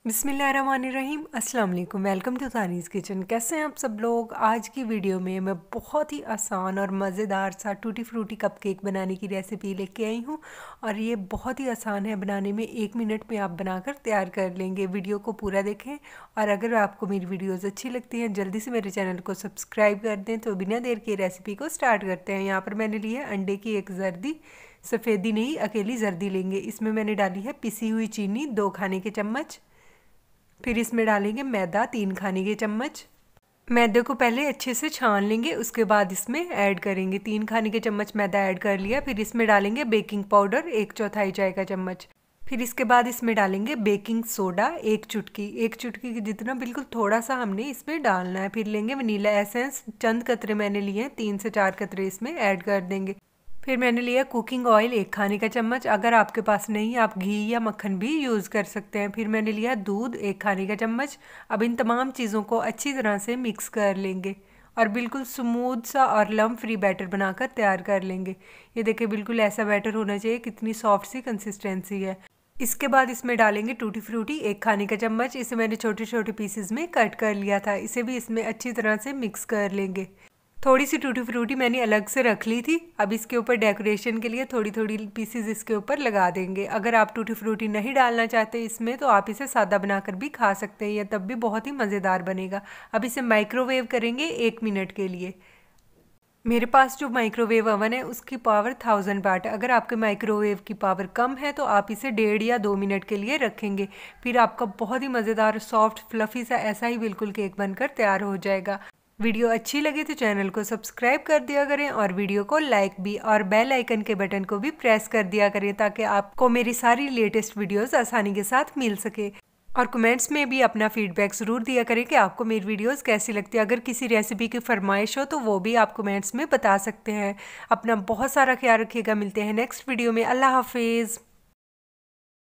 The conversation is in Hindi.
बिस्मिल्लाहिर्रहमानिर्रहीम। अस्सलाम वालेकुम। Welcome to Tani's kitchen. कैसे हैं आप सब लोग। आज की वीडियो में मैं बहुत ही आसान और मज़ेदार सा टूटी फ्रूटी कपकेक बनाने की रेसिपी लेके आई हूँ और ये बहुत ही आसान है बनाने में। 1 मिनट में आप बनाकर तैयार कर लेंगे। वीडियो को पूरा देखें और अगर आपको मेरी वीडियोज़ अच्छी लगती हैं जल्दी से मेरे चैनल को सब्सक्राइब कर दें। तो बिना देर के रेसिपी को स्टार्ट करते हैं। यहाँ पर मैंने ली है अंडे की एक जर्दी, सफ़ेदी नहीं अकेली जर्दी लेंगे। इसमें मैंने डाली है पिसी हुई चीनी 2 खाने के चम्मच। फिर इसमें डालेंगे मैदा 3 खाने के चम्मच। मैदे को पहले अच्छे से छान लेंगे, उसके बाद इसमें ऐड करेंगे। 3 खाने के चम्मच मैदा ऐड कर लिया। फिर इसमें डालेंगे बेकिंग पाउडर 1/4 चाय का चम्मच। फिर इसके बाद इसमें डालेंगे बेकिंग सोडा 1 चुटकी, 1 चुटकी के जितना, बिल्कुल थोड़ा सा हमने इसमें डालना है। फिर लेंगे वनीला एसेंस, चंद कतरे मैंने लिए हैं, 3 से 4 कतरे इसमें ऐड कर देंगे। फिर मैंने लिया कुकिंग ऑयल 1 खाने का चम्मच। अगर आपके पास नहीं, आप घी या मक्खन भी यूज़ कर सकते हैं। फिर मैंने लिया दूध 1 खाने का चम्मच। अब इन तमाम चीज़ों को अच्छी तरह से मिक्स कर लेंगे और बिल्कुल स्मूथ सा और लम्प फ्री बैटर बनाकर तैयार कर लेंगे। ये देखिए बिल्कुल ऐसा बैटर होना चाहिए, कितनी सॉफ्ट सी कंसिस्टेंसी है। इसके बाद इसमें डालेंगे टूटी फ्रूटी 1 खाने का चम्मच। इसे मैंने छोटे छोटे पीसेस में कट कर लिया था। इसे भी इसमें अच्छी तरह से मिक्स कर लेंगे। थोड़ी सी टूटी फ्रूटी मैंने अलग से रख ली थी। अब इसके ऊपर डेकोरेशन के लिए थोड़ी थोड़ी पीसेस इसके ऊपर लगा देंगे। अगर आप टूटी फ्रूटी नहीं डालना चाहते इसमें तो आप इसे सादा बनाकर भी खा सकते हैं, यह तब भी बहुत ही मज़ेदार बनेगा। अब इसे माइक्रोवेव करेंगे 1 मिनट के लिए। मेरे पास जो माइक्रोवेव ओवन है उसकी पावर 1000 वाट है। अगर आपके माइक्रोवेव की पावर कम है तो आप इसे 1.5 या 2 मिनट के लिए रखेंगे। फिर आपका बहुत ही मज़ेदार सॉफ्ट फ्लफ़ी सा ऐसा ही बिल्कुल केक बनकर तैयार हो जाएगा। वीडियो अच्छी लगी तो चैनल को सब्सक्राइब कर दिया करें और वीडियो को लाइक भी और बेल आइकन के बटन को भी प्रेस कर दिया करें ताकि आपको मेरी सारी लेटेस्ट वीडियोस आसानी के साथ मिल सके। और कमेंट्स में भी अपना फीडबैक ज़रूर दिया करें कि आपको मेरी वीडियोस कैसी लगती है। अगर किसी रेसिपी की फरमाइश हो तो वो भी आप कमेंट्स में बता सकते हैं। अपना बहुत सारा ख्याल रखिएगा। मिलते हैं नेक्स्ट वीडियो में। अल्लाह हाफिज़।